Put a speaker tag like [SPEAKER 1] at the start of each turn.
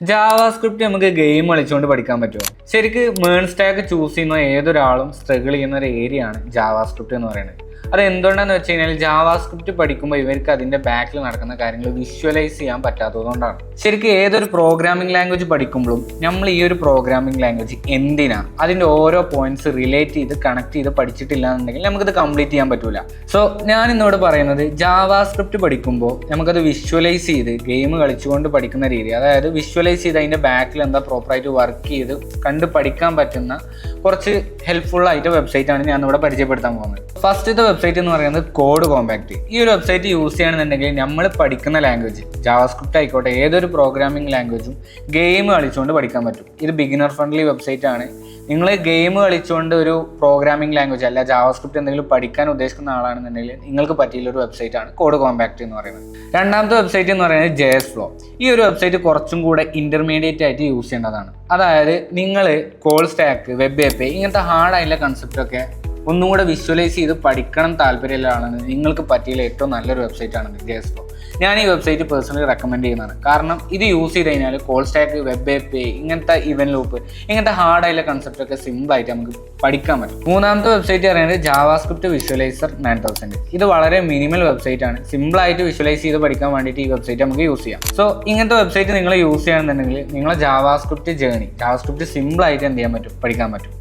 [SPEAKER 1] JavaScript നമുക്ക് game കളിച്ചുകൊണ്ട് പഠിക്കാൻ പറ്റുമോ? ശരിക്കും മേൺ സ്റ്റാക്ക് ചൂസ് ചെയ്യുന്ന ഏതൊരാളും സ്ട്രഗിൾ ചെയ്യുന്ന ഒരു ഏരിയ ആണ് ജാവാസ്ക്രിപ്റ്റ് എന്ന് പറയുന്നത്. അത് എന്തുകൊണ്ടാണെന്ന് വെച്ച് കഴിഞ്ഞാൽ ജാവാസ്ക്രിപ്റ്റ് പഠിക്കുമ്പോൾ ഇവർക്ക് അതിൻ്റെ ബാക്കിൽ നടക്കുന്ന കാര്യങ്ങൾ വിഷ്വലൈസ് ചെയ്യാൻ പറ്റാത്തതുകൊണ്ടാണ്. ശരിക്കും ഏതൊരു പ്രോഗ്രാമിംഗ് ലാംഗ്വേജ് പഠിക്കുമ്പോഴും നമ്മൾ ഈ ഒരു പ്രോഗ്രാമിംഗ് ലാംഗ്വേജ് എന്തിനാ അതിൻ്റെ ഓരോ പോയിന്റ്സ് റിലേറ്റ് ചെയ്ത് കണക്ട് ചെയ്ത് പഠിച്ചിട്ടില്ല എന്നുണ്ടെങ്കിൽ നമുക്കിത് കംപ്ലീറ്റ് ചെയ്യാൻ പറ്റൂല. സോ ഞാൻ ഇന്നോട് പറയുന്നത് ജാവാസ്ക്രിപ്റ്റ് പഠിക്കുമ്പോൾ നമുക്കത് വിഷ്വലൈസ് ചെയ്ത് ഗെയിം കളിച്ചുകൊണ്ട് പഠിക്കുന്ന രീതി, അതായത് വിഷ്വലൈസ് ചെയ്ത് അതിൻ്റെ ബാക്കിൽ എന്താ പ്രോപ്പറായിട്ട് വർക്ക് ചെയ്ത് കണ്ട് പഠിക്കാൻ പറ്റുന്ന കുറച്ച് ഹെൽപ്ഫുൾ ആയിട്ട് വെബ്സൈറ്റാണ് ഞാൻ ഇവിടെ പരിചയപ്പെടുത്താൻ പോകുന്നത്. ഫസ്റ്റത്തെ വെബ്സൈറ്റ് എന്ന് പറയുന്നത് കോഡ് കോമ്പാക്റ്റ്. ഈ ഒരു വെബ്സൈറ്റ് യൂസ് ചെയ്യുകയാണെന്നുണ്ടെങ്കിൽ നമ്മൾ പഠിക്കുന്ന ലാംഗ്വേജ് ജാവാസ്ക്രിപ്റ്റ് ആയിക്കോട്ടെ ഏതൊരു പ്രോഗ്രാമിംഗ് ലാംഗ്വേജും ഗെയിം കളിച്ചുകൊണ്ട് പഠിക്കാൻ പറ്റും. ഇത് ബിഗിനർ ഫ്രണ്ട്ലി വെബ്സൈറ്റ് ആണ്. നിങ്ങൾ ഗെയിം കളിച്ചുകൊണ്ട് ഒരു പ്രോഗ്രാമിംഗ് ലാംഗ്വേജ് അല്ല ജാവാസ്ക്രിപ്റ്റ് എന്തെങ്കിലും പഠിക്കാൻ ഉദ്ദേശിക്കുന്ന ആളാണെന്നുണ്ടെങ്കിൽ നിങ്ങൾക്ക് പറ്റിയുള്ളൊരു വെബ്സൈറ്റ് ആണ് കോഡ് കോമ്പാക്റ്റ് എന്ന് പറയുന്നത്. രണ്ടാമത്തെ വെബ്സൈറ്റ് എന്ന് പറയുന്നത് JS Flow. ഈ ഒരു വെബ്സൈറ്റ് കുറച്ചും കൂടെ ഇന്റർമീഡിയറ്റ് ആയിട്ട് യൂസ് ചെയ്യേണ്ടതാണ്. അതായത് നിങ്ങൾ കോൾ സ്റ്റാക്ക്, വെബ് API ഇങ്ങനത്തെ ഹാർഡായിട്ടുള്ള കൺസെപ്റ്റൊക്കെ ഒന്നും കൂടെ വിഷ്വലൈസ് ചെയ്ത് പഠിക്കണം താല്പര്യമുള്ളതാണെന്ന് നിങ്ങൾക്ക് പറ്റിയുള്ള ഏറ്റവും നല്ലൊരു വെബ്സൈറ്റ് ആണ് JS Flow. ഞാൻ ഈ വെബ്സൈറ്റ് പേഴ്സണലി റെക്കമെൻഡ് ചെയ്യുന്നതാണ്. കാരണം ഇത് യൂസ് ചെയ്ത് കഴിഞ്ഞാൽ കോൾ സ്റ്റാക്ക്, വെബ് API ഇങ്ങനത്തെ ഇവന്റ് ലൂപ്പ് ഇങ്ങനത്തെ ഹാർഡായിട്ടുള്ള കൺസെപ്റ്റൊക്കെ സിമ്പിളായിട്ട് നമുക്ക് പഠിക്കാൻ പറ്റും. മൂന്നാമത്തെ വെബ്സൈറ്റ് പറയുന്നത് ജാവാസ്ക്രിപ്റ്റ് വിഷ്വലൈസർ 9000. ഇത് വളരെ മിനിമൽ വെബ്സൈറ്റ് ആണ്. സിമ്പിളായിട്ട് വിഷ്വലൈസ് ചെയ്ത് പഠിക്കാൻ വേണ്ടിയിട്ട് ഈ വെബ്സൈറ്റ് നമുക്ക് യൂസ് ചെയ്യാം. സോ ഇങ്ങനത്തെ വെബ്സൈറ്റ് നിങ്ങൾ യൂസ് ചെയ്യുകയാണെന്നുണ്ടെങ്കിൽ നിങ്ങളെ ജാവാസ്ക്രിപ്റ്റ് ജേർണി, ജാവാസ്ക്രിപ്റ്റ് സിമ്പിളായിട്ട് എന്ത് ചെയ്യാൻ പറ്റും, പഠിക്കാൻ പറ്റും.